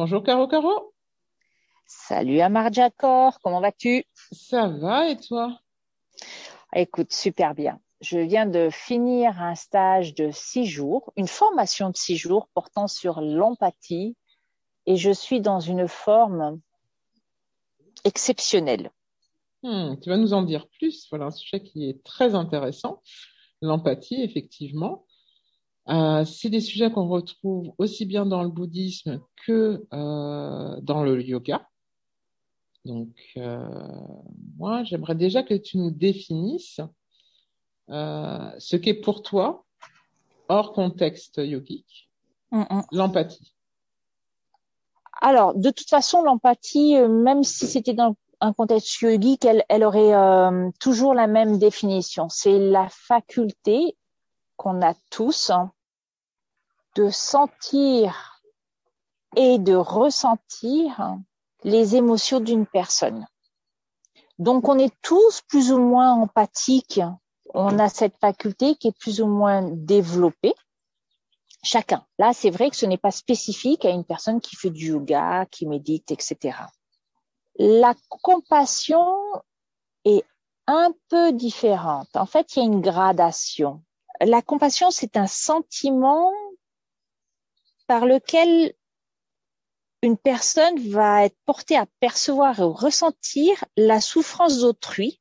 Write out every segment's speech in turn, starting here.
Bonjour Caro Caro, Salut Amar Jakor, comment vas-tu? ça va et toi? Écoute, super bien. Je viens de finir un stage de 6 jours, une formation de 6 jours portant sur l'empathie et je suis dans une forme exceptionnelle. Tu vas nous en dire plus. Voilà un sujet qui est très intéressant, l'empathie effectivement. C'est des sujets qu'on retrouve aussi bien dans le bouddhisme que dans le yoga. Donc moi j'aimerais déjà que tu nous définisses ce qu'est pour toi, hors contexte yogique, Mm, mm. l'empathie. Alors, de toute façon, l'empathie, même si c'était dans un contexte yogique, elle aurait toujours la même définition. C'est la faculté qu'on a tous, hein, de sentir et de ressentir les émotions d'une personne. Donc, on est tous plus ou moins empathiques. On a cette faculté qui est plus ou moins développée, chacun. Là, c'est vrai que ce n'est pas spécifique à une personne qui fait du yoga, qui médite, etc. La compassion est un peu différente. En fait, il y a une gradation. La compassion, c'est un sentiment par lequel une personne va être portée à percevoir et ressentir la souffrance d'autrui,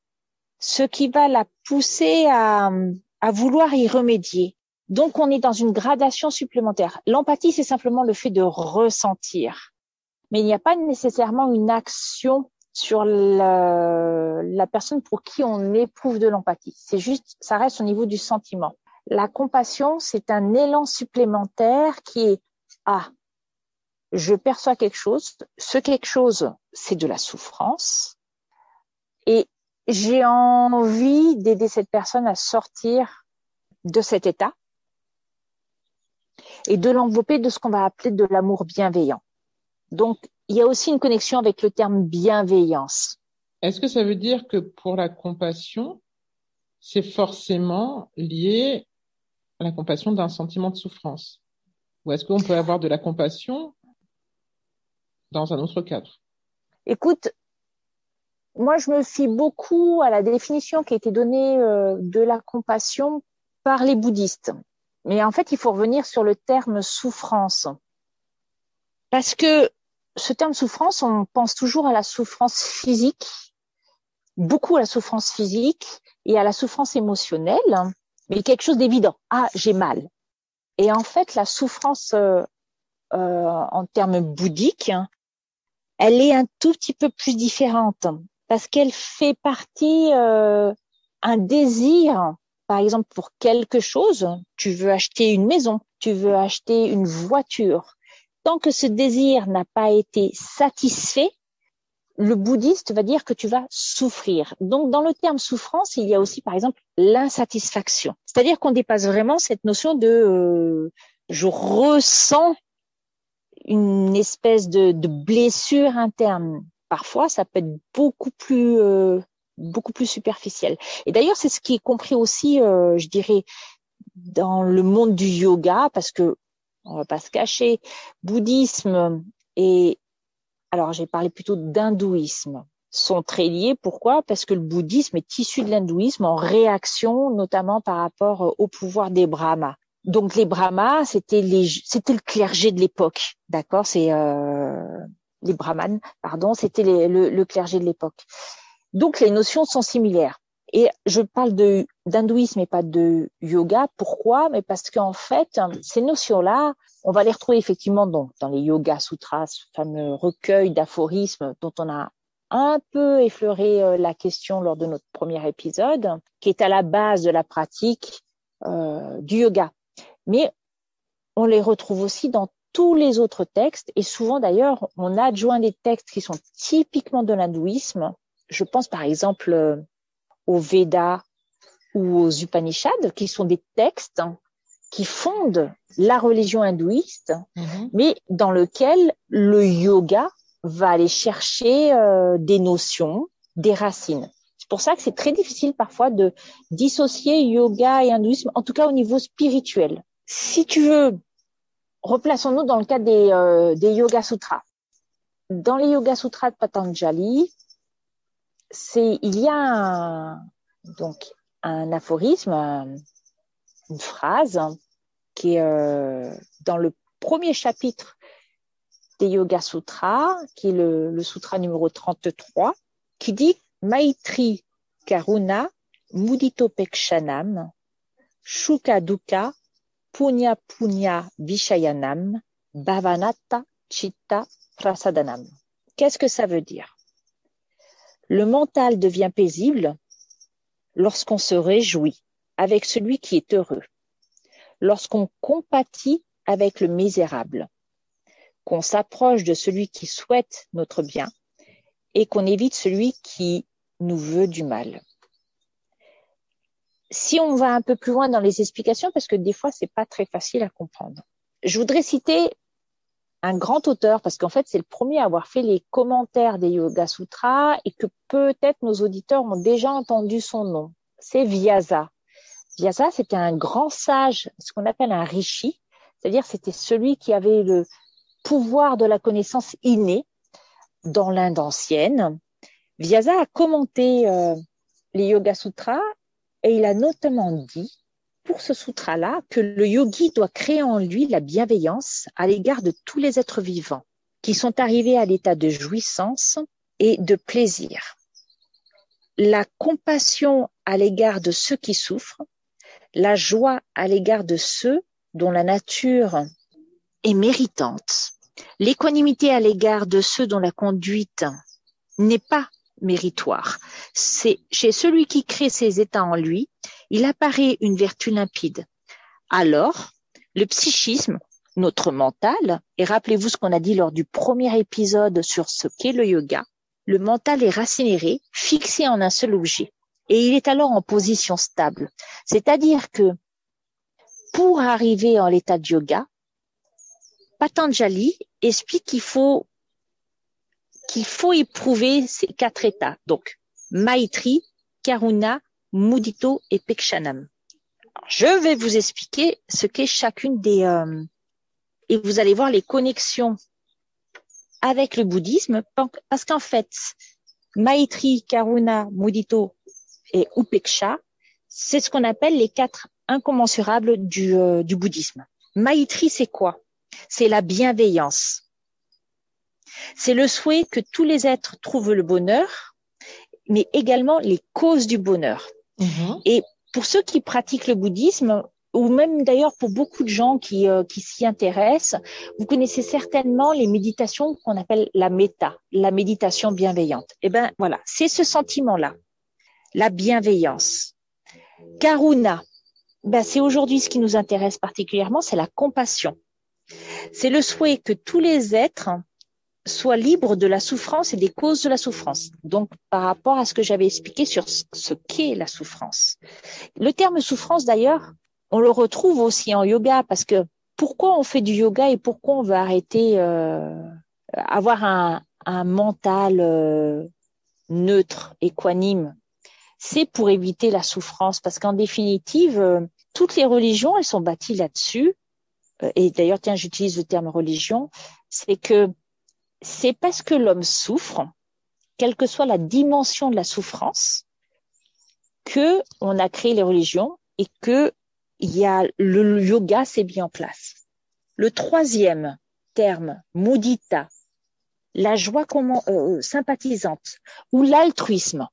ce qui va la pousser à vouloir y remédier. Donc, on est dans une gradation supplémentaire. L'empathie, c'est simplement le fait de ressentir. Mais il n'y a pas nécessairement une action sur la personne pour qui on éprouve de l'empathie. C'est juste, ça reste au niveau du sentiment. La compassion, c'est un élan supplémentaire qui est, je perçois quelque chose. Ce quelque chose, c'est de la souffrance. Et j'ai envie d'aider cette personne à sortir de cet état et de l'envelopper de ce qu'on va appeler de l'amour bienveillant. Donc, il y a aussi une connexion avec le terme bienveillance. Est-ce que ça veut dire que pour la compassion, c'est forcément lié à la compassion d'un sentiment de souffrance? Ou est-ce qu'on peut avoir de la compassion dans un autre cadre? Écoute, moi, je me fie beaucoup à la définition qui a été donnée de la compassion par les bouddhistes. Mais en fait, il faut revenir sur le terme souffrance. Parce que ce terme souffrance, on pense toujours à la souffrance physique, beaucoup à la souffrance physique et à la souffrance émotionnelle, mais quelque chose d'évident. J'ai mal. Et en fait, la souffrance en termes bouddhiques, elle est un tout petit peu plus différente parce qu'elle fait partie un désir, par exemple pour quelque chose. Tu veux acheter une maison, tu veux acheter une voiture. Tant que ce désir n'a pas été satisfait, le bouddhiste va dire que tu vas souffrir. Donc, dans le terme souffrance, il y a aussi, par exemple, l'insatisfaction. C'est-à-dire qu'on dépasse vraiment cette notion de je ressens une espèce de blessure interne. Parfois, ça peut être beaucoup plus superficiel. Et d'ailleurs, c'est ce qui est compris aussi, je dirais, dans le monde du yoga, parce que on va pas se cacher, bouddhisme et alors j'ai parlé plutôt d'hindouisme sont très liés. Pourquoi? Parce que le bouddhisme est issu de l'hindouisme en réaction, notamment par rapport au pouvoir des brahmas. Donc les brahmas, c'était le clergé de l'époque, d'accord? C'est les brahmanes, pardon, c'était le clergé de l'époque. Donc les notions sont similaires. Et je parle d'hindouisme et pas de yoga. Pourquoi? Mais parce qu'en fait, ces notions-là, on va les retrouver effectivement dans les Yoga Sutras, ce fameux recueil d'aphorismes dont on a un peu effleuré la question lors de notre premier épisode, qui est à la base de la pratique du yoga. Mais on les retrouve aussi dans tous les autres textes et souvent d'ailleurs, on adjoint des textes qui sont typiquement de l'hindouisme. Je pense par exemple aux Védas ou aux Upanishads, qui sont des textes qui fondent la religion hindouiste, mais dans lequel le yoga va aller chercher des notions, des racines. C'est pour ça que c'est très difficile parfois de dissocier yoga et hindouisme, en tout cas au niveau spirituel. Si tu veux replaçons-nous dans le cadre des Yoga Sutras. Dans les Yoga Sutras de Patanjali, il y a donc un aphorisme, une phrase qui est dans le premier chapitre des Yoga Sutras, qui est le sutra numéro 33, qui dit Maitri Karuna Muditopekshanam Shuka Dukkha Punya Punya Vishayanam Bhavanata Chitta Prasadanam. Qu'est-ce que ça veut dire? Le mental devient paisible lorsqu'on se réjouit avec celui qui est heureux, lorsqu'on compatit avec le misérable, qu'on s'approche de celui qui souhaite notre bien et qu'on évite celui qui nous veut du mal. Si on va un peu plus loin dans les explications, parce que des fois, c'est pas très facile à comprendre. Je voudrais citer un grand auteur, parce qu'en fait, c'est le premier à avoir fait les commentaires des Yoga Sutras et que peut-être nos auditeurs ont déjà entendu son nom. C'est Vyasa. Vyasa, c'était un grand sage, ce qu'on appelle un rishi, c'est-à-dire c'était celui qui avait le pouvoir de la connaissance innée dans l'Inde ancienne. Vyasa a commenté les Yoga Sutras et il a notamment dit pour ce sutra-là que le yogi doit créer en lui la bienveillance à l'égard de tous les êtres vivants qui sont arrivés à l'état de jouissance et de plaisir. La compassion à l'égard de ceux qui souffrent, la joie à l'égard de ceux dont la nature est méritante, l'équanimité à l'égard de ceux dont la conduite n'est pas méritoire. C'est chez celui qui crée ces états en lui, il apparaît une vertu limpide. Alors, le psychisme, notre mental, et rappelez-vous ce qu'on a dit lors du premier épisode sur ce qu'est le yoga, le mental est racinaire, fixé en un seul objet, et il est alors en position stable. C'est-à-dire que pour arriver en l'état de yoga, Patanjali explique qu'il faut éprouver ces 4 états. Donc, Maitri, Karuna, Mudito et Pekshanam. Alors, je vais vous expliquer ce qu'est chacune des... et vous allez voir les connexions avec le bouddhisme, parce qu'en fait, Maitri, Karuna, Mudito et Upeksha, c'est ce qu'on appelle les 4 incommensurables du bouddhisme. Maitri, c'est quoi? C'est la bienveillance. C'est le souhait que tous les êtres trouvent le bonheur, mais également les causes du bonheur. Et pour ceux qui pratiquent le bouddhisme, ou même d'ailleurs pour beaucoup de gens qui s'y intéressent, vous connaissez certainement les méditations qu'on appelle la méta, la méditation bienveillante. Eh ben voilà, c'est ce sentiment-là, la bienveillance. Karuna, c'est aujourd'hui ce qui nous intéresse particulièrement, c'est la compassion. C'est le souhait que tous les êtres soient libres de la souffrance et des causes de la souffrance. Donc, par rapport à ce que j'avais expliqué sur ce qu'est la souffrance. Le terme souffrance, d'ailleurs, on le retrouve aussi en yoga, parce que pourquoi on fait du yoga et pourquoi on veut arrêter, avoir un mental neutre, équanime, c'est pour éviter la souffrance, parce qu'en définitive, toutes les religions, elles sont bâties là-dessus. Et d'ailleurs, tiens, j'utilise le terme religion, c'est que c'est parce que l'homme souffre, quelle que soit la dimension de la souffrance, que on a créé les religions et que le yoga s'est mis en place. Le 3e terme, mudita, la joie sympathisante ou l'altruisme,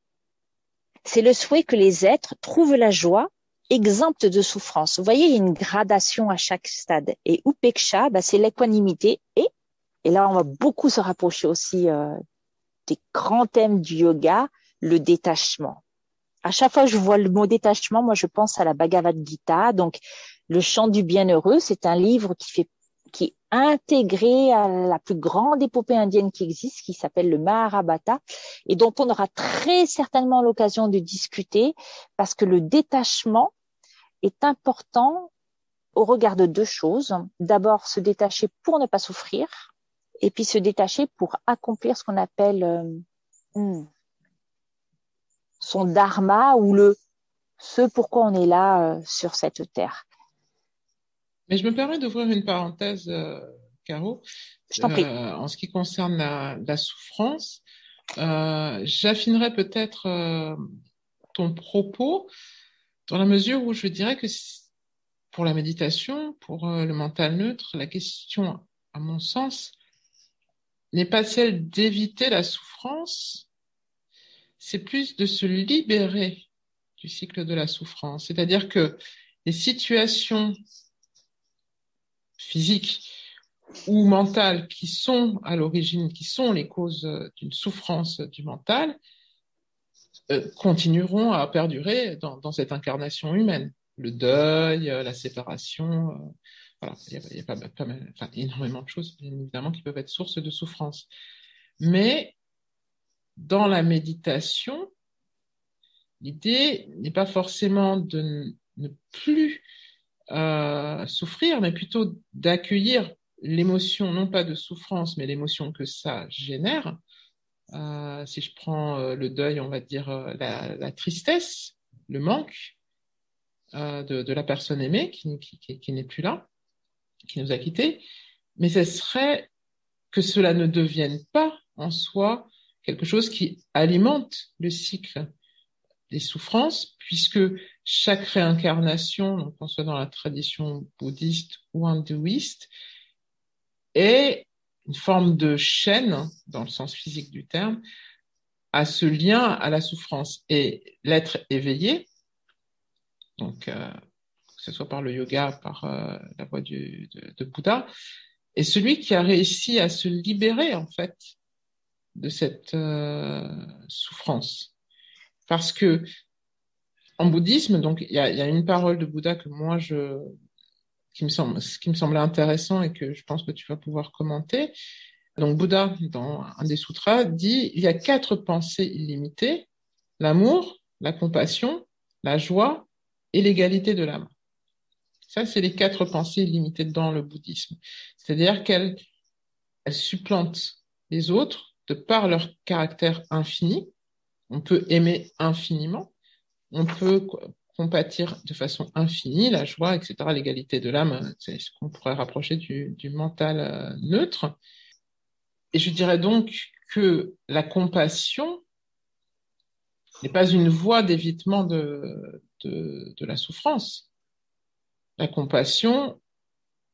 c'est le souhait que les êtres trouvent la joie exempte de souffrance. Vous voyez, il y a une gradation à chaque stade. Et upeksha, c'est l'équanimité et là, on va beaucoup se rapprocher aussi des grands thèmes du yoga, le détachement. À chaque fois que je vois le mot détachement, moi, je pense à la Bhagavad Gita. Donc, le chant du bienheureux, c'est un livre qui est intégré à la plus grande épopée indienne qui existe, qui s'appelle le Mahabharata, et dont on aura très certainement l'occasion de discuter, parce que le détachement est important au regard de 2 choses. D'abord, se détacher pour ne pas souffrir, et puis se détacher pour accomplir ce qu'on appelle son dharma ou ce pourquoi on est là sur cette terre. Mais je me permets d'ouvrir une parenthèse, Caro, Je t'en prie. en ce qui concerne la souffrance. J'affinerais peut-être ton propos dans la mesure où je dirais que pour la méditation, pour le mental neutre, la question, à mon sens, n'est pas celle d'éviter la souffrance, c'est plus de se libérer du cycle de la souffrance. C'est-à-dire que les situations physiques ou mentales qui sont à l'origine, qui sont les causes d'une souffrance du mental, continueront à perdurer dans cette incarnation humaine. Le deuil, la séparation, voilà, il y a pas mal, enfin, énormément de choses, bien évidemment, qui peuvent être source de souffrance. Mais dans la méditation, l'idée n'est pas forcément de ne plus souffrir, mais plutôt d'accueillir l'émotion, non pas de souffrance, mais l'émotion que ça génère. Si je prends le deuil, on va dire la tristesse, le manque de la personne aimée qui n'est plus là, qui nous a quittés, mais ce serait que cela ne devienne pas en soi quelque chose qui alimente le cycle des souffrances, puisque chaque réincarnation, donc qu'on soit dans la tradition bouddhiste ou hindouiste, est une forme de chaîne, dans le sens physique du terme, à ce lien à la souffrance. Et l'être éveillé, donc que ce soit par le yoga, par la voie de Bouddha, est celui qui a réussi à se libérer en fait de cette souffrance. Parce que en bouddhisme, donc il y a une parole de Bouddha que moi qui me semblait intéressant et que je pense que tu vas pouvoir commenter. Donc Bouddha, dans un des sutras, dit il y a 4 pensées illimitées: l'amour, la compassion, la joie et l'égalité de l'âme. Ça, c'est les 4 pensées illimitées dans le bouddhisme. C'est-à-dire qu'elles supplantent les autres de par leur caractère infini. On peut aimer infiniment, on peut compatir de façon infinie, la joie, etc., l'égalité de l'âme, c'est ce qu'on pourrait rapprocher du mental neutre. Et je dirais donc que la compassion n'est pas une voie d'évitement de la souffrance. La compassion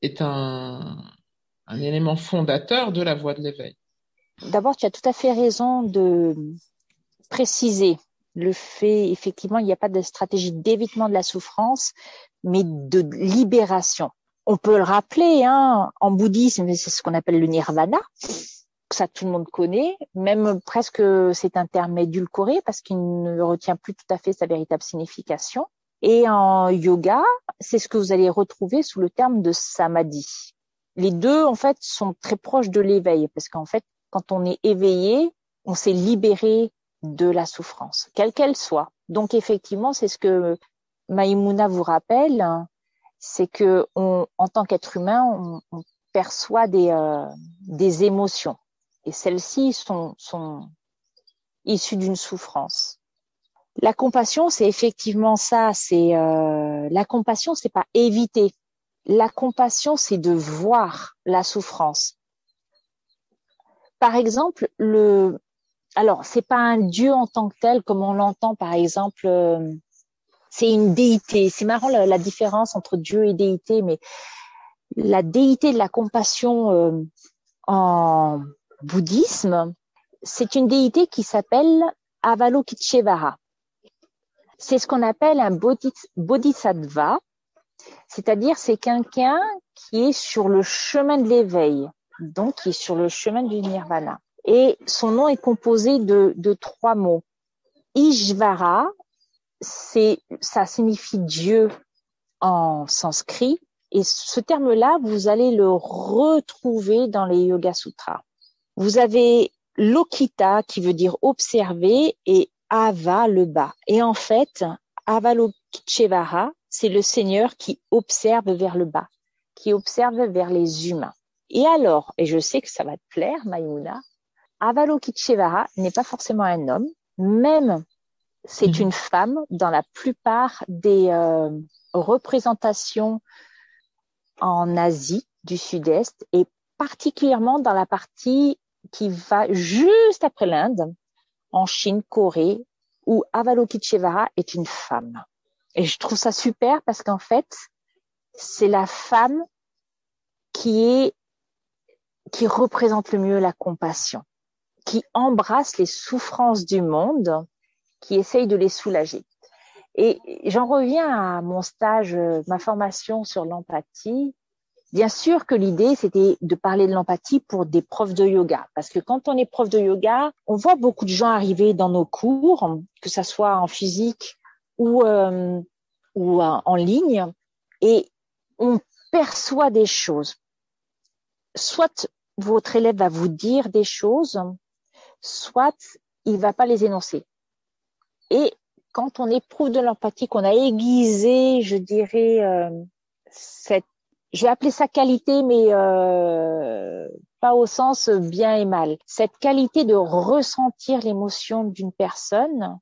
est un élément fondateur de la voie de l'éveil. D'abord, tu as tout à fait raison de préciser le fait, effectivement, il n'y a pas de stratégie d'évitement de la souffrance, mais de libération. On peut le rappeler, en bouddhisme, c'est ce qu'on appelle le nirvana. Ça, tout le monde connaît. Même presque, c'est un terme édulcoré parce qu'il ne retient plus tout à fait sa véritable signification. Et en yoga, c'est ce que vous allez retrouver sous le terme de samadhi. Les deux, en fait, sont très proches de l'éveil parce qu'en fait, quand on est éveillé, on s'est libéré de la souffrance, quelle qu'elle soit. Donc, effectivement, c'est ce que Maïmouna vous rappelle, c'est que en tant qu'être humain, on perçoit des émotions. Et celles-ci sont issues d'une souffrance. La compassion, c'est effectivement ça. La compassion, c'est pas éviter. La compassion, c'est de voir la souffrance. Par exemple, alors c'est pas un dieu en tant que tel comme on l'entend par exemple. C'est une déité. C'est marrant la différence entre dieu et déité, mais la déité de la compassion en bouddhisme, c'est une déité qui s'appelle Avalokiteshvara. C'est ce qu'on appelle un bodhisattva, c'est-à-dire c'est quelqu'un qui est sur le chemin de l'éveil, donc qui est sur le chemin du nirvana. Et son nom est composé de 3 mots. Ishvara, ça signifie Dieu en sanskrit, et ce terme-là, vous allez le retrouver dans les Yoga Sutras. Vous avez Lokita qui veut dire observer et Ava le bas. Et en fait, Avalokiteshvara, c'est le Seigneur qui observe vers le bas, qui observe vers les humains. Et alors, et je sais que ça va te plaire, Maïmouna, Avalokiteshvara n'est pas forcément un homme, même c'est une femme dans la plupart des représentations en Asie du Sud-Est et particulièrement dans la partie qui va juste après l'Inde, en Chine, Corée, où Avalokiteshvara est une femme. Et je trouve ça super parce qu'en fait, c'est la femme qui représente le mieux la compassion, qui embrasse les souffrances du monde, qui essaye de les soulager. Et j'en reviens à mon stage, ma formation sur l'empathie. Bien sûr que l'idée, c'était de parler de l'empathie pour des profs de yoga. Parce que quand on est prof de yoga, on voit beaucoup de gens arriver dans nos cours, que ça soit en physique ou en ligne, et on perçoit des choses. Soit votre élève va vous dire des choses, soit il va pas les énoncer. Et quand on éprouve de l'empathie, qu'on a aiguisé, je dirais, je vais appeler ça qualité, mais pas au sens bien et mal. Cette qualité de ressentir l'émotion d'une personne,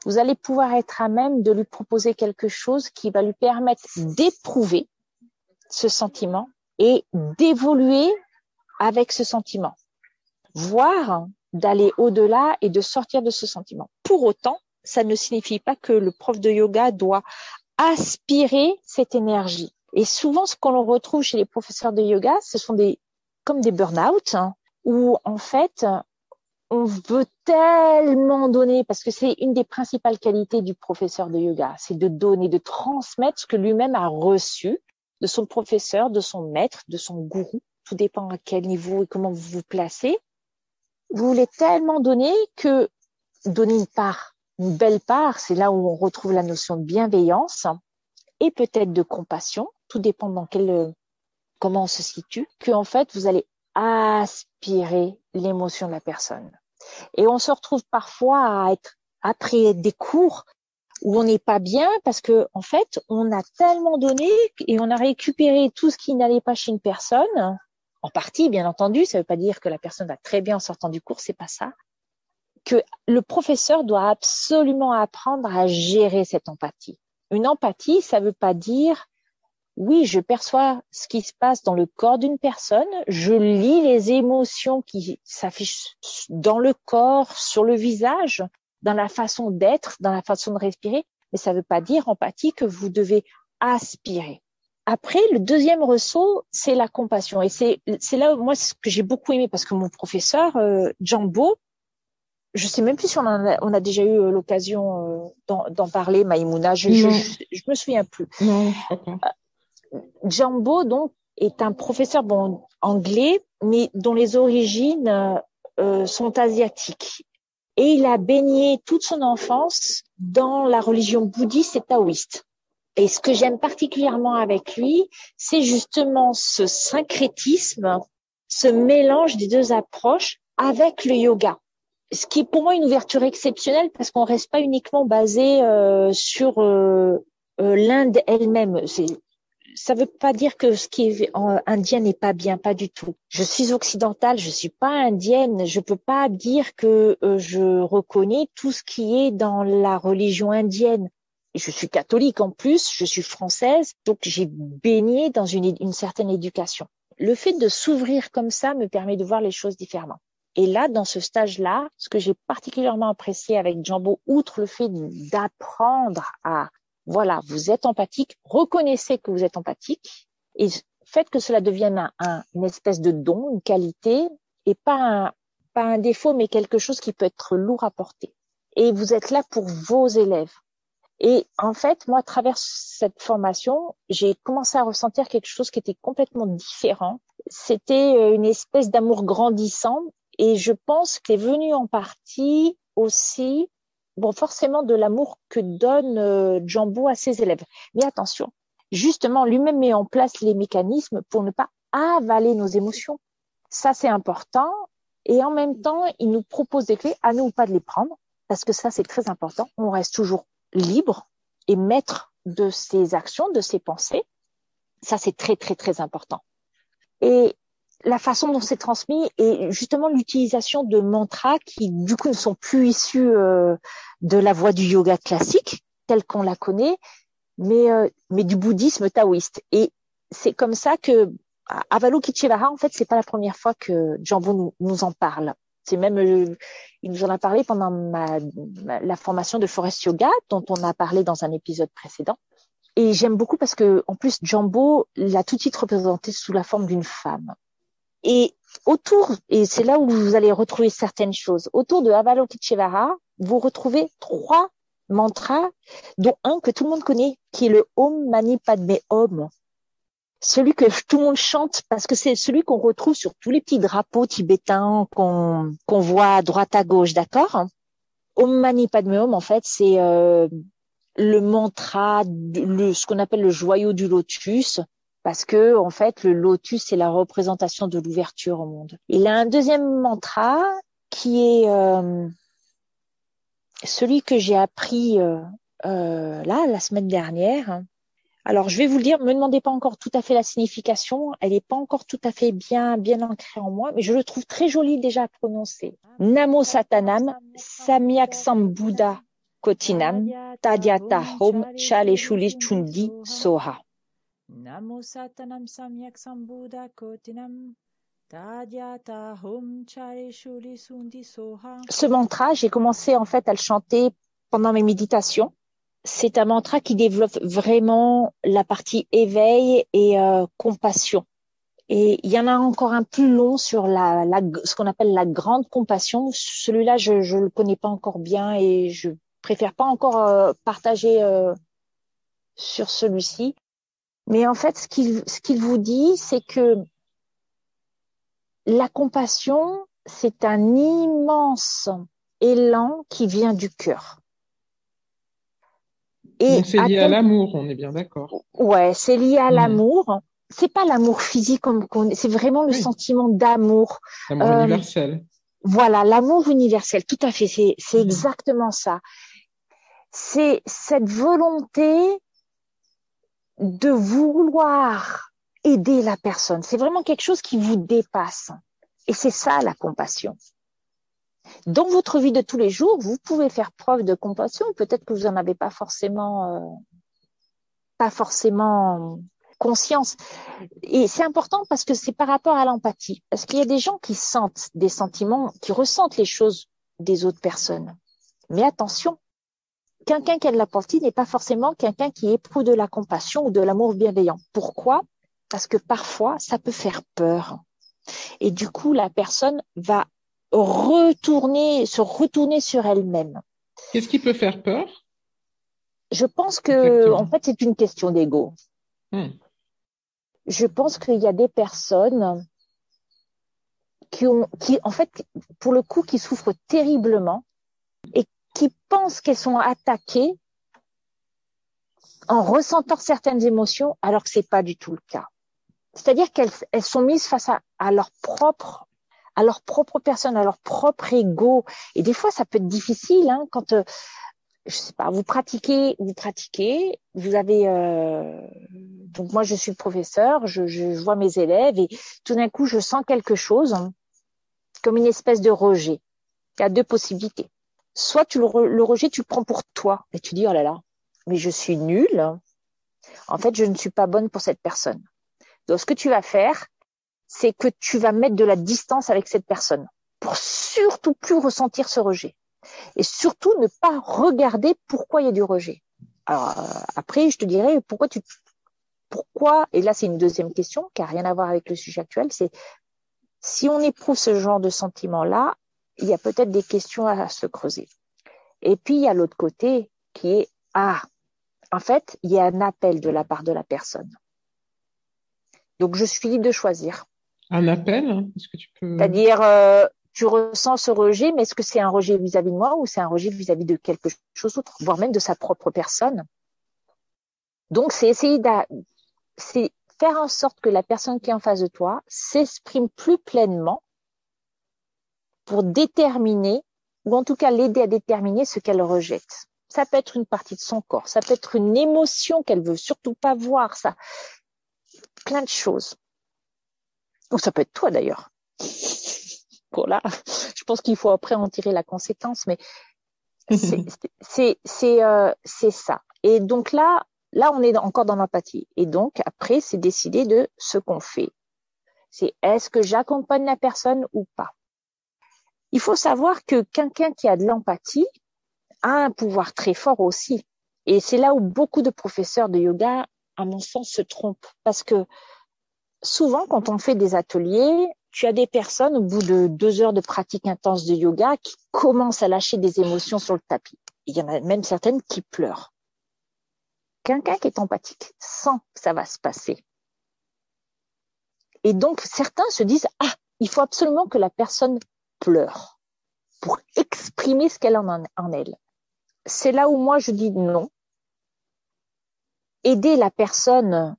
vous allez pouvoir être à même de lui proposer quelque chose qui va lui permettre d'éprouver ce sentiment et d'évoluer avec ce sentiment, voire d'aller au-delà et de sortir de ce sentiment. Pour autant, ça ne signifie pas que le prof de yoga doit aspirer cette énergie. Et souvent, ce qu'on retrouve chez les professeurs de yoga, ce sont comme des burn-out, où en fait, on veut tellement donner, parce que c'est une des principales qualités du professeur de yoga, c'est de donner, de transmettre ce que lui-même a reçu de son professeur, de son maître, de son gourou. Tout dépend à quel niveau et comment vous vous placez. Vous voulez tellement donner que donner une belle part, c'est là où on retrouve la notion de bienveillance et peut-être de compassion, tout dépend dans comment on se situe, que en fait vous allez aspirer l'émotion de la personne. Et on se retrouve parfois à être après des cours où on n'est pas bien parce que en fait on a tellement donné et on a récupéré tout ce qui n'allait pas chez une personne. En partie, bien entendu, ça ne veut pas dire que la personne va très bien en sortant du cours, c'est pas ça. Que le professeur doit absolument apprendre à gérer cette empathie. Une empathie, ça ne veut pas dire oui, je perçois ce qui se passe dans le corps d'une personne, je lis les émotions qui s'affichent dans le corps, sur le visage, dans la façon d'être, dans la façon de respirer, mais ça ne veut pas dire empathie que vous devez aspirer. Après, le deuxième ressaut, c'est la compassion. Et c'est là, moi, ce que j'ai beaucoup aimé, parce que mon professeur, Jambo, je sais même plus si on a déjà eu l'occasion d'en parler, Maïmouna, je me souviens plus. Non, okay. Jambo, donc, est un professeur anglais, mais dont les origines sont asiatiques. Et il a baigné toute son enfance dans la religion bouddhiste et taoïste. Et ce que j'aime particulièrement avec lui, c'est justement ce syncrétisme, ce mélange des deux approches avec le yoga. Ce qui est pour moi une ouverture exceptionnelle parce qu'on reste pas uniquement basé sur l'Inde elle-même. Ça veut pas dire que ce qui est indien n'est pas bien, pas du tout. Je suis occidentale, je suis pas indienne, je peux pas dire que je reconnais tout ce qui est dans la religion indienne. Je suis catholique en plus, je suis française, donc j'ai baigné dans une certaine éducation. Le fait de s'ouvrir comme ça me permet de voir les choses différemment. Et là, dans ce stage-là, ce que j'ai particulièrement apprécié avec Jambo, outre le fait d'apprendre à, voilà, vous êtes empathique, reconnaissez que vous êtes empathique et faites que cela devienne une espèce de don, une qualité et pas un défaut, mais quelque chose qui peut être lourd à porter. Et vous êtes là pour vos élèves. Et en fait, moi, à travers cette formation, j'ai commencé à ressentir quelque chose qui était complètement différent. C'était une espèce d'amour grandissant et je pense que c'est venu en partie aussi, forcément de l'amour que donne Jambo à ses élèves. Mais attention, justement, lui-même met en place les mécanismes pour ne pas avaler nos émotions. Ça, c'est important. Et en même temps, il nous propose des clés, à nous pas de les prendre, parce que ça, c'est très important. On reste toujours libre et maître de ses actions, de ses pensées. Ça, c'est très, très, très important. Et la façon dont c'est transmis et justement l'utilisation de mantras qui, du coup, ne sont plus issus de la voie du yoga classique, telle qu'on la connaît, mais du bouddhisme taoïste. Et c'est comme ça que Avalokiteshvara, en fait, c'est pas la première fois que Jambo nous en parle. C'est même, il nous en a parlé pendant la formation de Forest Yoga, dont on a parlé dans un épisode précédent. Et j'aime beaucoup parce que, en plus, Jambo l'a tout de suite représenté sous la forme d'une femme. Et et c'est là où vous allez retrouver certaines choses. Autour de Avalokiteshvara, vous retrouvez 3 mantras, dont un que tout le monde connaît, qui est le Om Mani Padme Hum. Celui que tout le monde chante parce que c'est celui qu'on retrouve sur tous les petits drapeaux tibétains qu'on voit à droite à gauche, d'accord? Om Mani Padme Hum, en fait, c'est le mantra, ce qu'on appelle le joyau du lotus, parce que en fait, le lotus, c'est la représentation de l'ouverture au monde. Il a un deuxième mantra qui est celui que j'ai appris la semaine dernière. Alors, je vais vous le dire, me demandez pas encore tout à fait la signification, elle n'est pas encore tout à fait bien ancrée en moi, mais je le trouve très joli déjà à prononcer. Namo Satanam Samyak Sambuddha Kotinam Tadyata Hom Chale Shuli Chundi Soha. Namo Satanam Samyak Sambuddha Kotinam Tadyata Hom Chale Shuli Sundi Soha. Ce mantra, j'ai commencé en fait à le chanter pendant mes méditations. C'est un mantra qui développe vraiment la partie éveil et compassion. Et il y en a encore un plus long sur ce qu'on appelle la grande compassion. Celui-là, je le connais pas encore bien et je préfère pas encore partager sur celui-ci. Mais en fait, ce qu'il vous dit, c'est que la compassion, c'est un immense élan qui vient du cœur. Donc c'est lié à l'amour, on est bien d'accord. Ouais, c'est lié à l'amour. C'est pas l'amour physique c'est vraiment le sentiment d'amour. L'amour universel. Voilà, l'amour universel, tout à fait. C'est exactement ça. C'est cette volonté de vouloir aider la personne. C'est vraiment quelque chose qui vous dépasse. Et c'est ça la compassion. Dans votre vie de tous les jours, vous pouvez faire preuve de compassion. Peut-être que vous en avez pas forcément conscience. Et c'est important parce que c'est par rapport à l'empathie. Parce qu'il y a des gens qui sentent des sentiments, qui ressentent les choses des autres personnes. Mais attention, quelqu'un qui a de l'empathie n'est pas forcément quelqu'un qui éprouve de la compassion ou de l'amour bienveillant. Pourquoi? Parce que parfois, ça peut faire peur. Et du coup, la personne va se retourner sur elle-même. Qu'est-ce qui peut faire peur? Je pense que, en fait, c'est une question d'ego. Je pense qu'il y a des personnes qui, en fait, pour le coup, qui souffrent terriblement et qui pensent qu'elles sont attaquées en ressentant certaines émotions, alors que c'est pas du tout le cas. C'est-à-dire qu'elles sont mises face à leur propre personne, à leur propre ego. Et des fois, ça peut être difficile, quand, je sais pas, vous pratiquez, vous avez, donc moi je suis professeur, je vois mes élèves et tout d'un coup je sens quelque chose comme une espèce de rejet. Il y a 2 possibilités. Soit le rejet, tu le prends pour toi et tu dis oh là là, mais je suis nulle. En fait, je ne suis pas bonne pour cette personne. Donc ce que tu vas faire, c'est que tu vas mettre de la distance avec cette personne pour surtout plus ressentir ce rejet. Et surtout, ne pas regarder pourquoi il y a du rejet. Alors, après, je te dirais pourquoi, et là, c'est une deuxième question qui n'a rien à voir avec le sujet actuel, c'est si on éprouve ce genre de sentiment-là, il y a peut-être des questions à se creuser. Et puis, il y a l'autre côté qui est, en fait, il y a un appel de la part de la personne. Donc, je suis libre de choisir. Un appel? Est-ce que tu peux... C'est-à-dire, tu ressens ce rejet, mais est-ce que c'est un rejet vis-à-vis de moi ou c'est un rejet vis-à-vis de quelque chose d'autre, voire même de sa propre personne? Donc, c'est c'est faire en sorte que la personne qui est en face de toi s'exprime plus pleinement pour déterminer, ou en tout cas l'aider à déterminer ce qu'elle rejette. Ça peut être une partie de son corps, ça peut être une émotion qu'elle veut surtout pas voir, ça, plein de choses. Ou ça peut être toi d'ailleurs. Bon là, je pense qu'il faut après en tirer la conséquence, mais c'est ça. Et donc là, Là, on est encore dans l'empathie. Et donc, après, c'est décider de ce qu'on fait. C'est est-ce que j'accompagne la personne ou pas? Il faut savoir que quelqu'un qui a de l'empathie a un pouvoir très fort aussi. Et c'est là où beaucoup de professeurs de yoga, à mon sens, se trompent. Parce que souvent, quand on fait des ateliers, tu as des personnes au bout de 2 heures de pratique intense de yoga qui commencent à lâcher des émotions sur le tapis. Il y en a même certaines qui pleurent. Quelqu'un qui est empathique sent que ça va se passer. Et donc, certains se disent, il faut absolument que la personne pleure pour exprimer ce qu'elle en elle. C'est là où moi je dis non. Aider la personne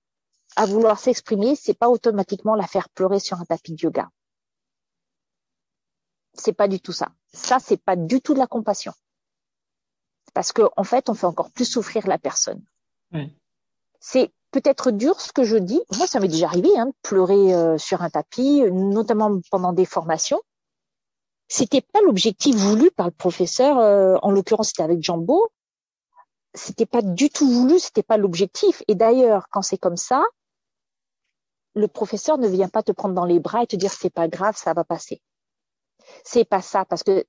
à vouloir s'exprimer, c'est pas automatiquement la faire pleurer sur un tapis de yoga. C'est pas du tout ça. Ça, c'est pas du tout de la compassion. Parce que, en fait, on fait encore plus souffrir la personne. Oui. C'est peut-être dur ce que je dis. Moi, ça m'est déjà arrivé, de pleurer sur un tapis, notamment pendant des formations. C'était pas l'objectif voulu par le professeur. En l'occurrence, c'était avec Jambo. C'était pas du tout voulu, c'était pas l'objectif. Et d'ailleurs, quand c'est comme ça, le professeur ne vient pas te prendre dans les bras et te dire c'est pas grave, ça va passer. C'est pas ça, parce que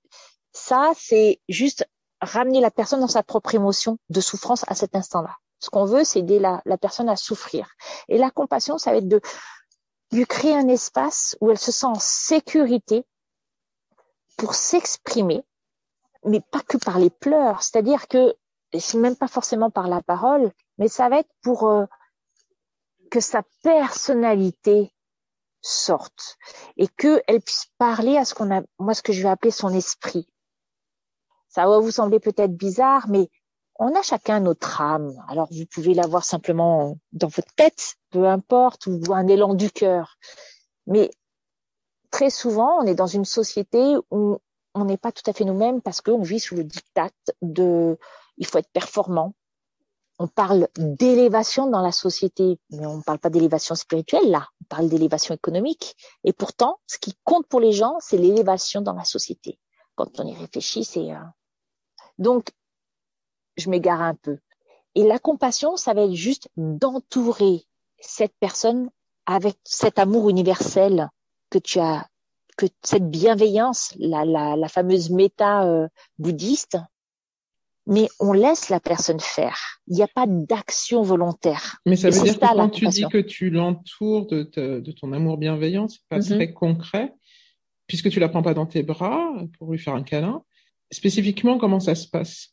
ça, c'est juste ramener la personne dans sa propre émotion de souffrance à cet instant-là. Ce qu'on veut, c'est aider la personne à souffrir. Et la compassion, ça va être de lui créer un espace où elle se sent en sécurité pour s'exprimer, mais pas que par les pleurs. C'est-à-dire que, et c'est même pas forcément par la parole, mais ça va être pour que sa personnalité sorte et qu'elle puisse parler à ce que je vais appeler son esprit. Ça va vous sembler peut-être bizarre, mais on a chacun notre âme. Alors, vous pouvez l'avoir simplement dans votre tête, peu importe, ou un élan du cœur. Mais très souvent, on est dans une société où on n'est pas tout à fait nous-mêmes parce qu'on vit sous le diktat il faut être performant. On parle d'élévation dans la société, mais on ne parle pas d'élévation spirituelle là, on parle d'élévation économique. Et pourtant, ce qui compte pour les gens, c'est l'élévation dans la société. Quand on y réfléchit, c'est... Donc, je m'égare un peu. Et la compassion, ça va être juste d'entourer cette personne avec cet amour universel que tu as, que cette bienveillance, la fameuse méta bouddhiste, mais on laisse la personne faire. Il n'y a pas d'action volontaire. Mais ça Et veut c'est dire que ça, la quand tu dis compassion. que tu l'entoures de ton amour bienveillant, c'est pas très concret, puisque tu la prends pas dans tes bras pour lui faire un câlin. Spécifiquement, comment ça se passe?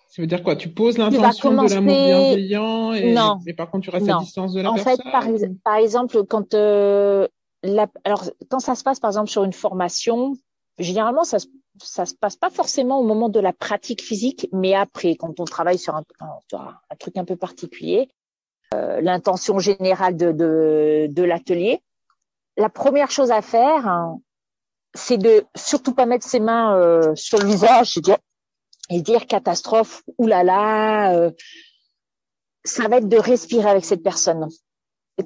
Ça veut dire quoi? Tu poses Tu vas l'intention de l'amour commencer... bienveillant, Non, mais par contre, tu restes à non. distance de la En fait, personne? par exemple, quand alors quand ça se passe par exemple sur une formation, généralement ça se passe pas forcément au moment de la pratique physique, mais après, quand on travaille sur un truc un peu particulier, l'intention générale de l'atelier, la première chose à faire, c'est de surtout pas mettre ses mains sur le visage et dire catastrophe, oulala. Ça va être de respirer avec cette personne.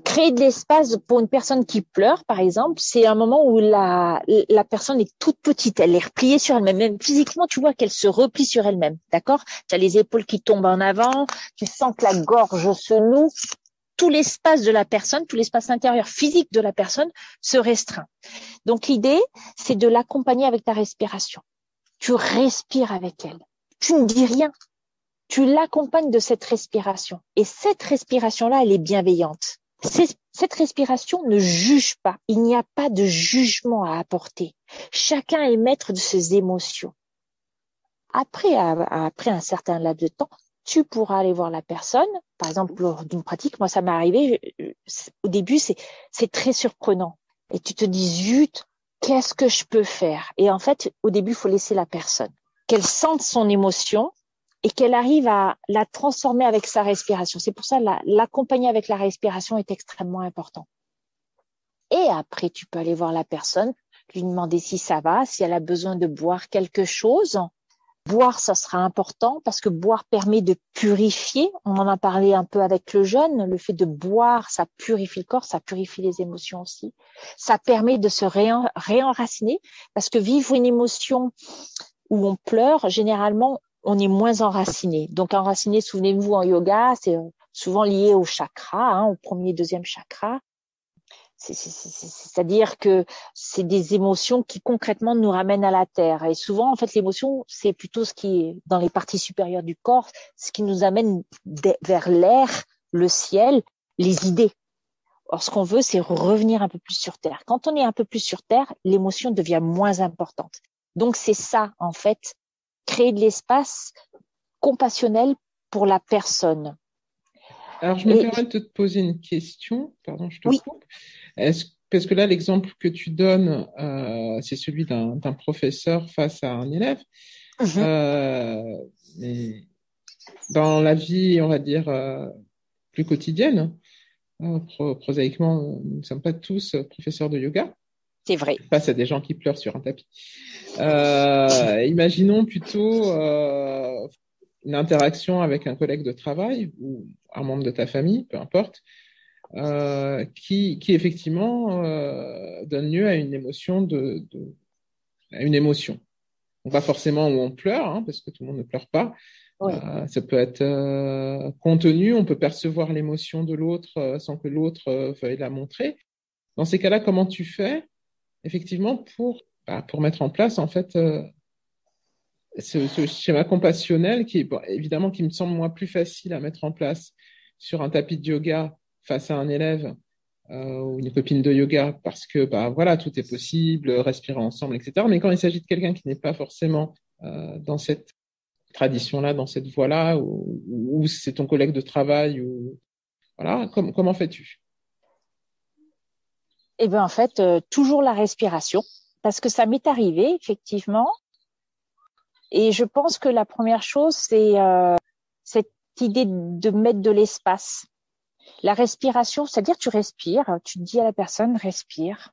Créer de l'espace pour une personne qui pleure, par exemple, c'est un moment où la personne est toute petite, elle est repliée sur elle-même. Même physiquement, tu vois qu'elle se replie sur elle-même, d'accord? Tu as les épaules qui tombent en avant, tu sens que la gorge se noue, tout l'espace de la personne, tout l'espace intérieur physique de la personne se restreint. Donc l'idée, c'est de l'accompagner avec ta respiration. Tu respires avec elle. Tu ne dis rien. Tu l'accompagnes de cette respiration. Et cette respiration-là, elle est bienveillante. Cette respiration ne juge pas. Il n'y a pas de jugement à apporter. Chacun est maître de ses émotions. Après un certain laps de temps, tu pourras aller voir la personne. Par exemple, lors d'une pratique, moi, ça m'est arrivé. Au début, c'est très surprenant. Et tu te dis, zut, qu'est-ce que je peux faire? Et en fait, au début, il faut laisser la personne. Qu'elle sente son émotion et qu'elle arrive à la transformer avec sa respiration. C'est pour ça l'accompagner avec la respiration est extrêmement important. Et après, tu peux aller voir la personne, lui demander si ça va, si elle a besoin de boire quelque chose. Boire, ça sera important parce que boire permet de purifier. On en a parlé un peu avec le jeûne. Le fait de boire, ça purifie le corps, ça purifie les émotions aussi. Ça permet de se réenraciner parce que vivre une émotion où on pleure, généralement, on est moins enraciné. Donc, enraciné, souvenez-vous, en yoga, c'est souvent liées au chakra, au premier et deuxième chakra. C'est-à-dire que c'est des émotions qui concrètement nous ramènent à la terre. Et souvent, en fait, l'émotion, c'est plutôt ce qui est dans les parties supérieures du corps, ce qui nous amène vers l'air, le ciel, les idées. Or, ce qu'on veut, c'est revenir un peu plus sur terre. Quand on est un peu plus sur terre, l'émotion devient moins importante. Donc, c'est ça, en fait, créer de l'espace compassionnel pour la personne. Alors, je me permets de te poser une question. Pardon, je te coupe. Parce que là, l'exemple que tu donnes, c'est celui d'un professeur face à un élève. Mais dans la vie, on va dire, plus quotidienne, prosaïquement, nous ne sommes pas tous professeurs de yoga. C'est vrai. Face à des gens qui pleurent sur un tapis. Imaginons plutôt une interaction avec un collègue de travail ou un membre de ta famille, peu importe, qui effectivement donne lieu à une émotion à une émotion. Donc, pas forcément où on pleure, parce que tout le monde ne pleure pas. Oui. Ça peut être contenu, on peut percevoir l'émotion de l'autre sans que l'autre veuille la montrer. Dans ces cas-là, comment tu fais effectivement pour mettre en place en fait ce schéma compassionnel qui est évidemment qui me semble moi plus facile à mettre en place sur un tapis de yoga face à un élève ou une copine de yoga parce que voilà, tout est possible, respirer ensemble, etc. Mais quand il s'agit de quelqu'un qui n'est pas forcément dans cette tradition-là, dans cette voie-là, ou c'est ton collègue de travail, ou voilà, comment fais-tu? Eh bien, en fait, toujours la respiration, parce que ça m'est arrivé, effectivement. Et je pense que la première chose, c'est cette idée de mettre de l'espace. La respiration, c'est-à-dire tu respires, tu dis à la personne, respire.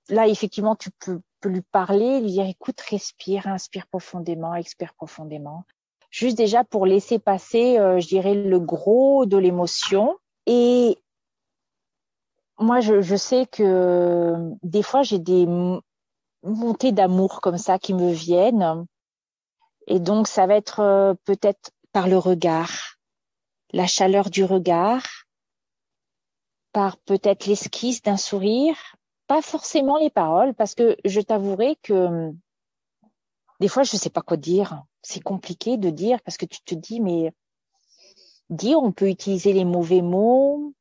Là, effectivement, tu peux lui parler, lui dire, écoute, respire, inspire profondément, expire profondément. Juste déjà pour laisser passer, je dirais, le gros de l'émotion. Et moi, je sais que des fois, j'ai des montées d'amour comme ça qui me viennent. Et donc, ça va être peut-être par le regard, la chaleur du regard, par peut-être l'esquisse d'un sourire, pas forcément les paroles, parce que je t'avouerai que des fois, je ne sais pas quoi dire. C'est compliqué de dire parce que tu te dis, mais dire, on peut utiliser les mauvais mots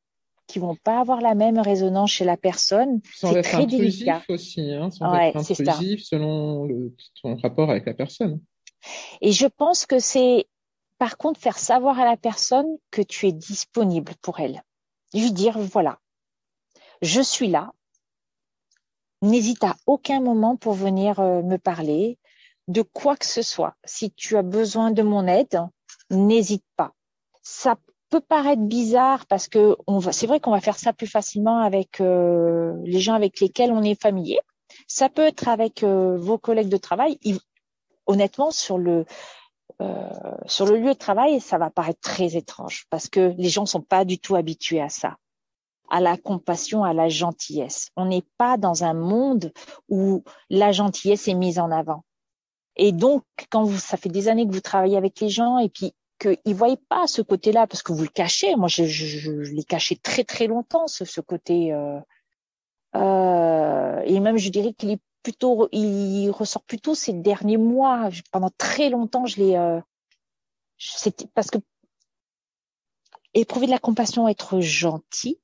qui vont pas avoir la même résonance chez la personne. Sans être très intrusif délicat. Aussi, sans être intrusif selon ton rapport avec la personne. Et je pense que c'est, par contre, faire savoir à la personne que tu es disponible pour elle. Lui dire, voilà, je suis là. N'hésite à aucun moment pour venir me parler de quoi que ce soit. Si tu as besoin de mon aide, n'hésite pas. Ça peut paraître bizarre parce que c'est vrai qu'on va faire ça plus facilement avec les gens avec lesquels on est familier. Ça peut être avec vos collègues de travail. Honnêtement, sur le lieu de travail, ça va paraître très étrange parce que les gens sont pas du tout habitués à ça, à la compassion, à la gentillesse. On n'est pas dans un monde où la gentillesse est mise en avant. Et donc, quand ça fait des années que vous travaillez avec les gens et puis qu'ils ne voient pas ce côté-là parce que vous le cachez. Moi, je l'ai caché très, très longtemps, ce côté. Et même, je dirais il ressort plutôt ces derniers mois. Pendant très longtemps, c'était parce que éprouver de la compassion, être gentil,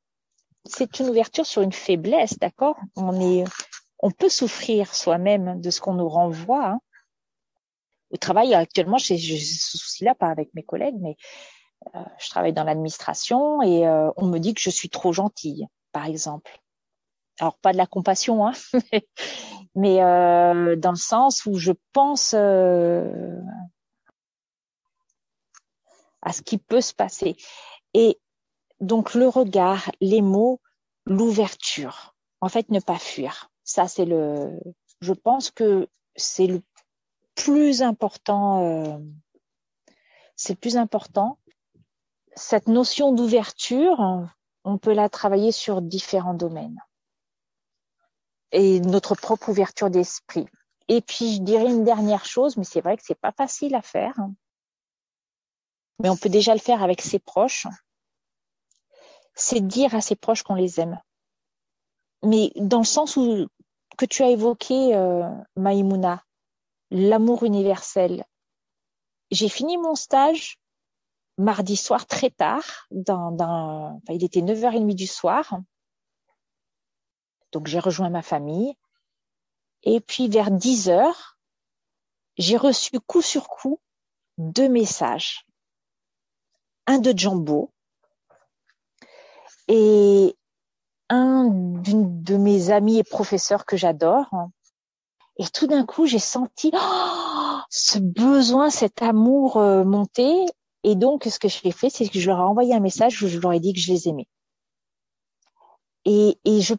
c'est une ouverture sur une faiblesse, d'accord? On peut souffrir soi-même de ce qu'on nous renvoie. Hein. Au travail, actuellement, j'ai ce souci-là, pas avec mes collègues, mais je travaille dans l'administration et on me dit que je suis trop gentille, par exemple. Alors, pas de la compassion, hein, mais dans le sens où je pense à ce qui peut se passer. Et donc, le regard, les mots, l'ouverture. En fait, ne pas fuir. Ça, je pense que c'est le plus important. C'est le plus important. Cette notion d'ouverture, on peut la travailler sur différents domaines. Et notre propre ouverture d'esprit. Et puis, je dirais une dernière chose, mais c'est vrai que c'est pas facile à faire. Mais on peut déjà le faire avec ses proches. c'est dire à ses proches qu'on les aime. Mais dans le sens où que tu as évoqué, Maïmouna, l'amour universel. J'ai fini mon stage mardi soir très tard, il était 9h30 du soir. Donc j'ai rejoint ma famille. Et puis vers 10h, j'ai reçu coup sur coup 2 messages. Un de Jambo et un d'une de mes amies et professeurs que j'adore. Et tout d'un coup, j'ai senti ce besoin, cet amour monter. Et donc, ce que j'ai fait, c'est que je leur ai envoyé un message où je leur ai dit que je les aimais. Et je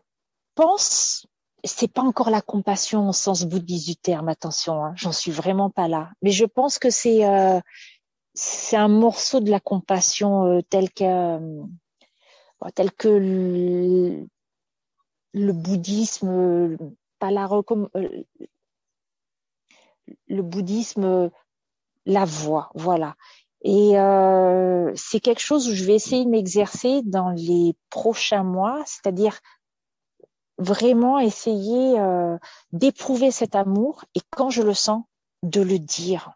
pense, c'est pas encore la compassion au sens bouddhiste du terme, attention, hein, j'en suis vraiment pas là. Mais je pense que c'est un morceau de la compassion tel que le bouddhisme, pas le bouddhisme la voie, voilà. Et c'est quelque chose où je vais essayer de m'exercer dans les prochains mois, c'est-à-dire vraiment essayer d'éprouver cet amour et quand je le sens, de le dire.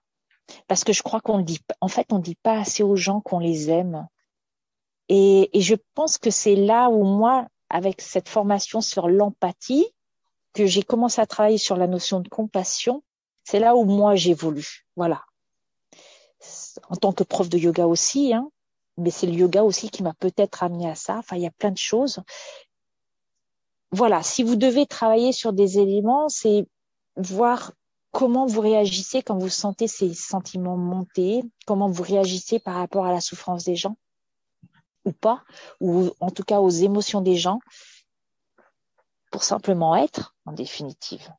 Parce que je crois qu'on le dit, en fait, on dit pas assez aux gens qu'on les aime. Et je pense que c'est là où moi, avec cette formation sur l'empathie, que j'ai commencé à travailler sur la notion de compassion, c'est là où moi j'évolue. Voilà. En tant que prof de yoga aussi, hein, mais c'est le yoga aussi qui m'a peut-être amené à ça. Enfin, il y a plein de choses. Voilà, si vous devez travailler sur des éléments, c'est voir comment vous réagissez quand vous sentez ces sentiments monter, comment vous réagissez par rapport à la souffrance des gens ou pas, ou en tout cas aux émotions des gens, pour simplement être, en définitive.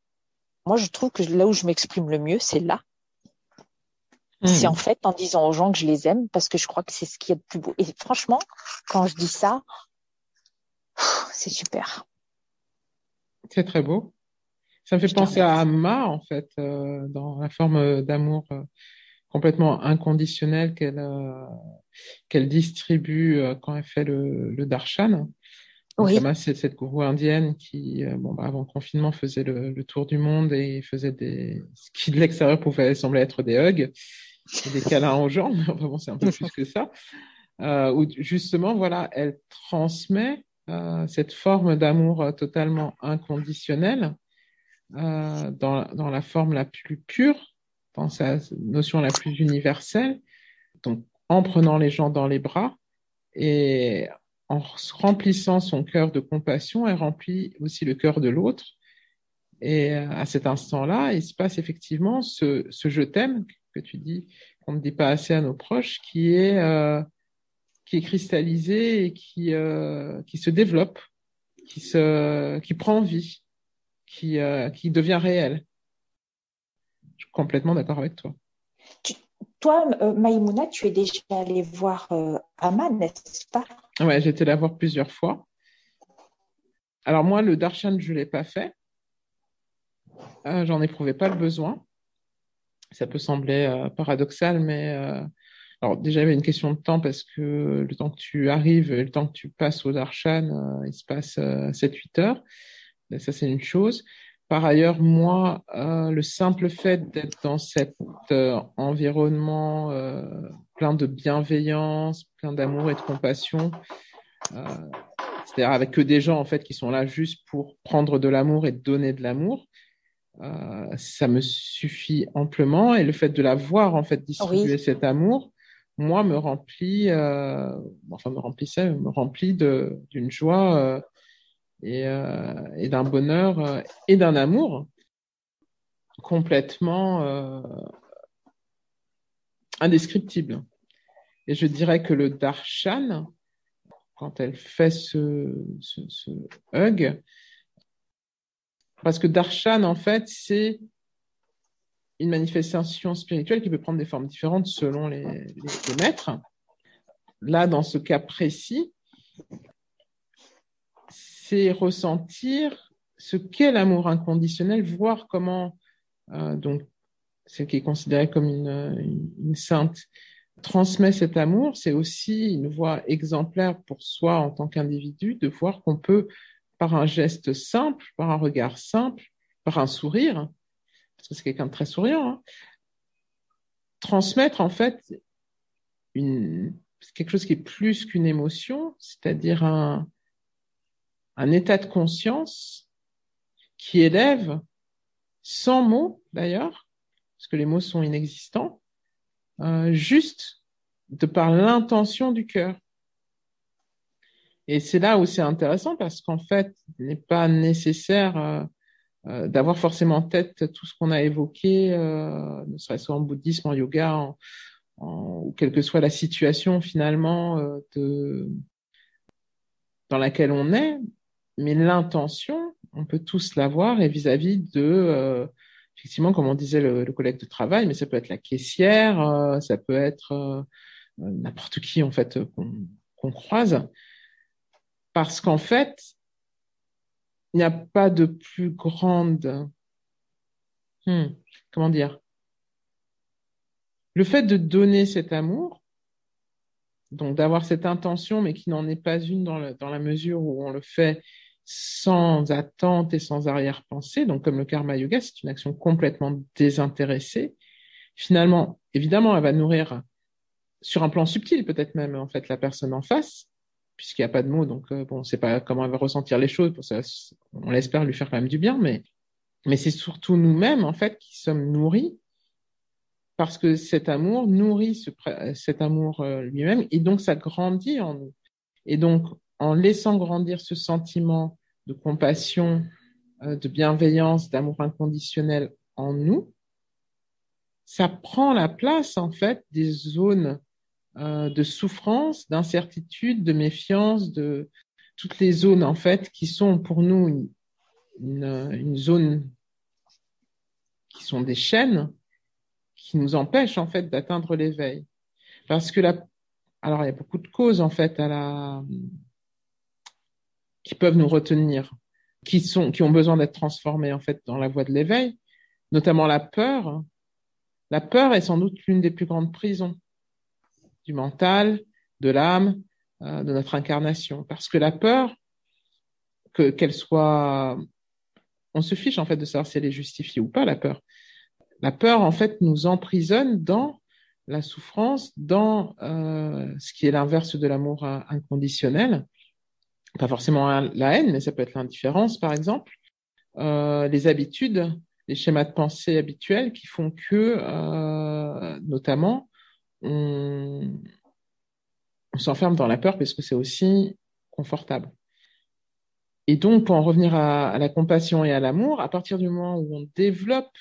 Moi, je trouve que là où je m'exprime le mieux, c'est là. C'est en fait en disant aux gens que je les aime, parce que je crois que c'est ce qu'il y a de plus beau. Et franchement, quand je dis ça, c'est super. C'est très beau. Ça me fait penser à Amma, en fait, dans la forme d'amour complètement inconditionnel qu'elle distribue quand elle fait le darshan. Donc, Oui. Amma, c'est cette gourou indienne qui, avant le confinement, faisait le tour du monde et faisait ce qui de l'extérieur pouvait sembler être des hugs et des câlins aux gens. Mais enfin, bon, c'est un peu plus que ça. Où justement, voilà, elle transmet cette forme d'amour totalement inconditionnel dans la forme la plus pure, dans sa notion la plus universelle, donc en prenant les gens dans les bras et en remplissant son cœur de compassion, elle remplit aussi le cœur de l'autre. Et à cet instant-là, il se passe effectivement ce je t'aime que tu dis, qu'on ne dit pas assez à nos proches, qui est cristallisé et qui se développe, qui prend vie, qui devient réel. Je suis complètement d'accord avec toi. Toi, Maïmouna, tu es déjà allée voir Amma, n'est-ce pas? Ouais, j'ai été la voir plusieurs fois. Alors moi, le darshan, je ne l'ai pas fait. J'en éprouvais pas le besoin. Ça peut sembler paradoxal, mais alors déjà, il y avait une question de temps parce que le temps que tu arrives et le temps que tu passes au darshan, il se passe 7-8 heures. Et ça, c'est une chose. Par ailleurs, moi, le simple fait d'être dans cet environnement plein de bienveillance, plein d'amour et de compassion, c'est-à-dire avec que des gens en fait qui sont là juste pour prendre de l'amour et donner de l'amour, ça me suffit amplement. Et le fait de la voir en fait distribuer cet amour, moi, me remplit d'une joie et d'un bonheur et d'un amour complètement indescriptible. Et je dirais que le darshan, quand elle fait ce hug, parce que darshan, en fait, c'est une manifestation spirituelle qui peut prendre des formes différentes selon les maîtres. Là, dans ce cas précis, c'est ressentir ce qu'est l'amour inconditionnel, voir comment, donc, celle qui est considérée comme une sainte, transmet cet amour, c'est aussi une voie exemplaire pour soi en tant qu'individu de voir qu'on peut, par un geste simple, par un regard simple, par un sourire, parce que c'est quelqu'un de très souriant, hein, transmettre en fait quelque chose qui est plus qu'une émotion, c'est-à-dire un état de conscience qui élève, sans mots d'ailleurs, parce que les mots sont inexistants, juste de par l'intention du cœur. Et c'est là où c'est intéressant parce qu'en fait, il n'est pas nécessaire d'avoir forcément en tête tout ce qu'on a évoqué, ne serait-ce en bouddhisme, en yoga, ou quelle que soit la situation finalement dans laquelle on est, mais l'intention, on peut tous l'avoir et vis-à-vis de, effectivement, comme on disait, le collègue de travail, mais ça peut être la caissière, ça peut être n'importe qui en fait qu'on croise, parce qu'en fait, il n'y a pas de plus grande, comment dire, le fait de donner cet amour, donc d'avoir cette intention, mais qui n'en est pas une dans la mesure où on le fait sans attente et sans arrière-pensée, donc comme le karma yoga, c'est une action complètement désintéressée. Finalement, évidemment, elle va nourrir sur un plan subtil, peut-être même en fait la personne en face, puisqu'il n'y a pas de mots, donc bon, on ne sait pas comment elle va ressentir les choses, pour ça, on l'espère lui faire quand même du bien, mais c'est surtout nous-mêmes en fait qui sommes nourris parce que cet amour nourrit cet amour lui-même et donc ça grandit en nous. Et donc en laissant grandir ce sentiment de compassion, de bienveillance, d'amour inconditionnel en nous, ça prend la place en fait des zones de souffrance, d'incertitude, de méfiance, de toutes les zones en fait qui sont pour nous une zone qui sont des chaînes qui nous empêchent en fait d'atteindre l'éveil. Parce que alors il y a beaucoup de causes en fait qui peuvent nous retenir, qui ont besoin d'être transformées en fait dans la voie de l'éveil, notamment la peur. La peur est sans doute l'une des plus grandes prisons du mental, de l'âme, de notre incarnation. Parce que la peur, qu'elle soit, on se fiche en fait de savoir si elle est justifiée ou pas, la peur. La peur, en fait, nous emprisonne dans la souffrance, dans ce qui est l'inverse de l'amour inconditionnel. Pas forcément la haine, mais ça peut être l'indifférence, par exemple. Les habitudes, les schémas de pensée habituels qui font que, notamment, on s'enferme dans la peur parce que c'est aussi confortable. Et donc, pour en revenir à la compassion et à l'amour, à partir du moment où on développe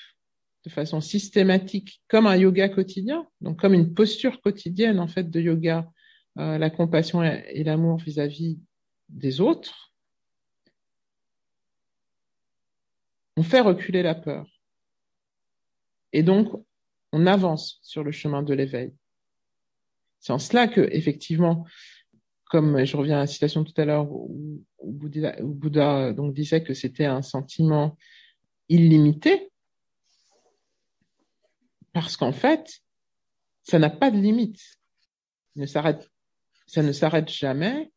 de façon systématique, comme un yoga quotidien, donc comme une posture quotidienne en fait de yoga, la compassion et l'amour vis-à-vis des autres, on fait reculer la peur. Et donc, on avance sur le chemin de l'éveil. C'est en cela que, effectivement, comme je reviens à la citation tout à l'heure où Bouddha donc disait que c'était un sentiment illimité, parce qu'en fait, ça n'a pas de limite. Ça ne s'arrête jamais.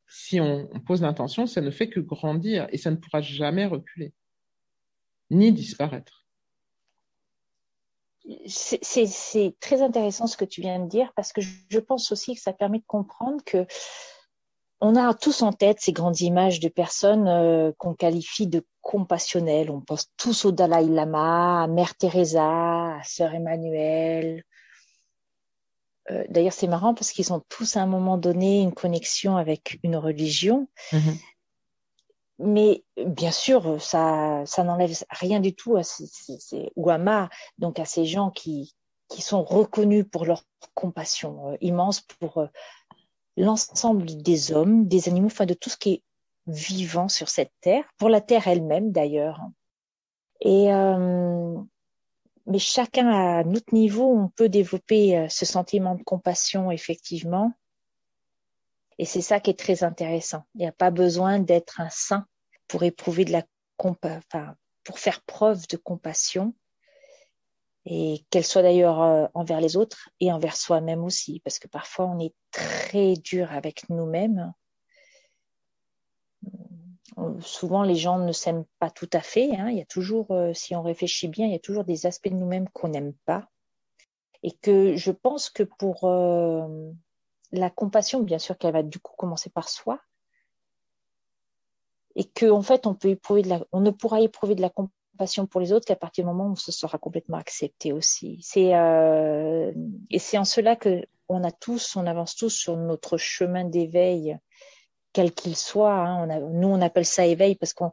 Si on pose l'intention, ça ne fait que grandir et ça ne pourra jamais reculer, ni disparaître. C'est très intéressant ce que tu viens de dire parce que je pense aussi que ça permet de comprendre que on a tous en tête ces grandes images de personnes qu'on qualifie de compassionnelles. On pense tous au Dalai Lama, à Mère Teresa, à Sœur Emmanuel. D'ailleurs, c'est marrant parce qu'ils ont tous à un moment donné une connexion avec une religion. Mm-hmm. Mais bien sûr, ça n'enlève rien du tout à Wama, donc à ces gens qui sont reconnus pour leur compassion immense pour l'ensemble des hommes, des animaux, enfin de tout ce qui est vivant sur cette terre, pour la terre elle-même d'ailleurs. Et mais chacun à notre niveau, on peut développer ce sentiment de compassion effectivement. Et c'est ça qui est très intéressant. Il n'y a pas besoin d'être un saint pour éprouver de la pour faire preuve de compassion. et qu'elle soit d'ailleurs envers les autres et envers soi-même aussi, parce que parfois on est très dur avec nous-mêmes. Souvent les gens ne s'aiment pas tout à fait, hein. Il y a toujours, si on réfléchit bien, il y a toujours des aspects de nous-mêmes qu'on n'aime pas, et que je pense que pour la compassion, bien sûr qu'elle va du coup commencer par soi, et que en fait on ne pourra éprouver de la compassion pour les autres qu'à partir du moment où ce sera complètement accepté aussi. Et c'est en cela que on avance tous sur notre chemin d'éveil, quel qu'il soit, hein. Nous on appelle ça éveil parce qu'on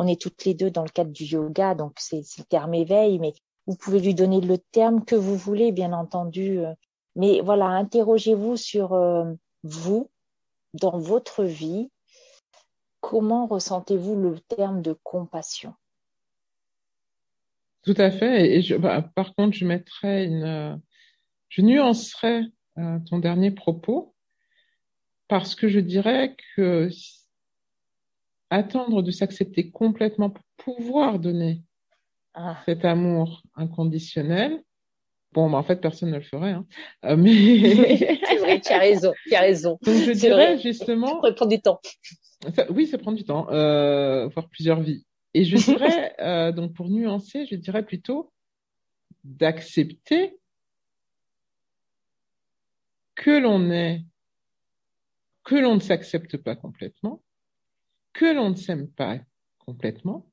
est toutes les deux dans le cadre du yoga, donc c'est le terme éveil, mais vous pouvez lui donner le terme que vous voulez, bien entendu. Mais voilà, interrogez-vous sur vous, dans votre vie. Comment ressentez-vous le terme de compassion? Tout à fait. Et par contre, je nuancerais ton dernier propos parce que je dirais que attendre de s'accepter complètement pour pouvoir donner cet amour inconditionnel, bon, en fait, personne ne le ferait, hein. Mais c'est vrai, tu as raison. Donc, je dirais justement, ça prend du temps. Oui, ça prend du temps, voire plusieurs vies. Et je dirais, donc pour nuancer, je dirais plutôt d'accepter que l'on ne s'accepte pas complètement, que l'on ne s'aime pas complètement,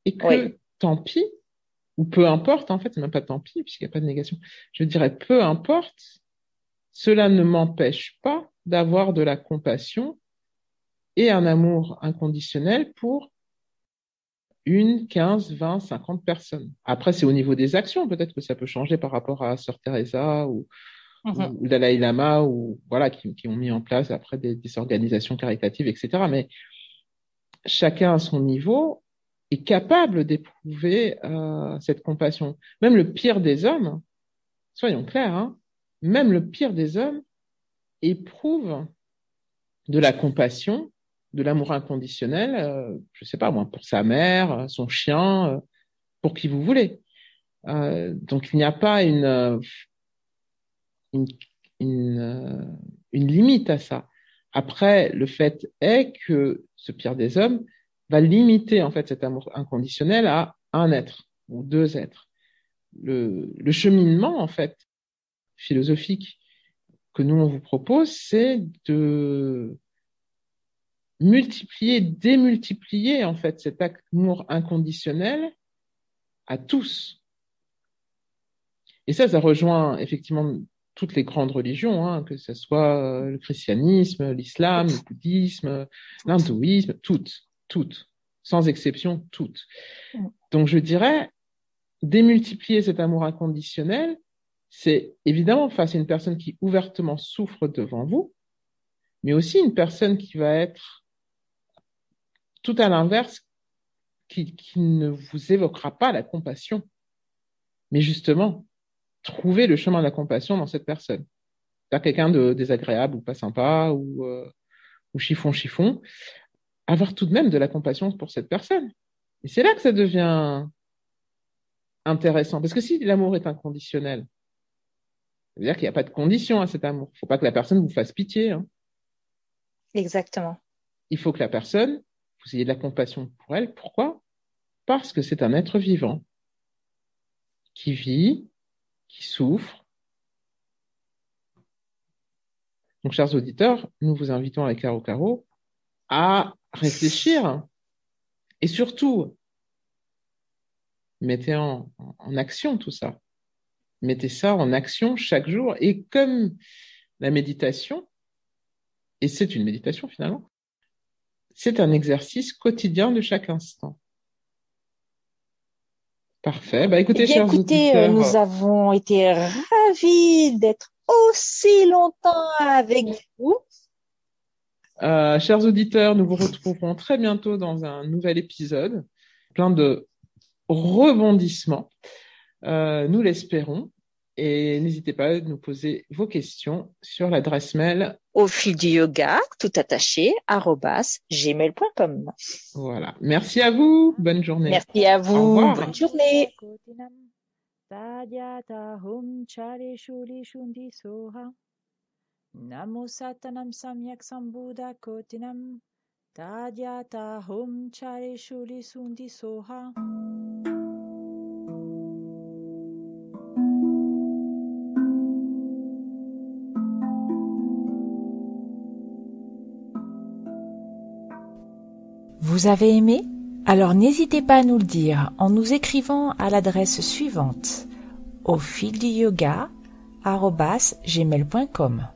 et que tant pis, ou peu importe, en fait, c'est même pas tant pis, puisqu'il n'y a pas de négation. Je dirais peu importe, cela ne m'empêche pas d'avoir de la compassion et un amour inconditionnel pour 15, 20, 50 personnes. Après, c'est au niveau des actions. Peut-être que ça peut changer par rapport à Sœur Teresa ou Dalai Lama, ou voilà, qui ont mis en place après des organisations caritatives, etc. Mais chacun à son niveau est capable d'éprouver cette compassion. Même le pire des hommes, soyons clairs, hein, même le pire des hommes éprouve de la compassion, de l'amour inconditionnel, je sais pas moi, pour sa mère, son chien, pour qui vous voulez. Donc il n'y a pas une limite à ça. Après, le fait est que ce pire des hommes va limiter en fait cet amour inconditionnel à un être ou deux êtres. Le cheminement en fait philosophique que nous on vous propose, c'est de multiplier, démultiplier en fait cet amour inconditionnel à tous. Et ça rejoint effectivement toutes les grandes religions, hein, que ce soit le christianisme, l'islam, le bouddhisme, l'hindouisme, toutes, sans exception, toutes. Donc je dirais, démultiplier cet amour inconditionnel, c'est évidemment face à une personne qui ouvertement souffre devant vous, mais aussi une personne qui va être tout à l'inverse, qui ne vous évoquera pas la compassion, mais justement, trouver le chemin de la compassion dans cette personne. Pas quelqu'un de désagréable ou pas sympa ou chiffon, avoir tout de même de la compassion pour cette personne. Et c'est là que ça devient intéressant. Parce que si l'amour est inconditionnel, ça veut dire qu'il n'y a pas de condition à cet amour. Il ne faut pas que la personne vous fasse pitié, hein. Exactement. Il faut que la personne, vous ayez de la compassion pour elle. Pourquoi? Parce que c'est un être vivant qui vit, qui souffre. Donc, chers auditeurs, nous vous invitons avec Caro à réfléchir et surtout, mettez en action tout ça. Mettez ça en action chaque jour. Et comme la méditation, et c'est une méditation finalement, c'est un exercice quotidien de chaque instant. Parfait. Écoutez, chers auditeurs, nous avons été ravis d'être aussi longtemps avec vous. Chers auditeurs, nous vous retrouverons très bientôt dans un nouvel épisode, plein de rebondissements. Nous l'espérons. Et n'hésitez pas à nous poser vos questions sur l'adresse mail au fil du yoga, tout attaché, @gmail.com. Voilà. Merci à vous. Bonne journée. Merci à Au vous. revoir. Bonne journée. Namo Satanam Samyak Sambuddha Kotinam Tadyata Hum Chare Shuli Sundi Soha. Vous avez aimé? Alors n'hésitez pas à nous le dire en nous écrivant à l'adresse suivante au fil du yoga @gmail.com.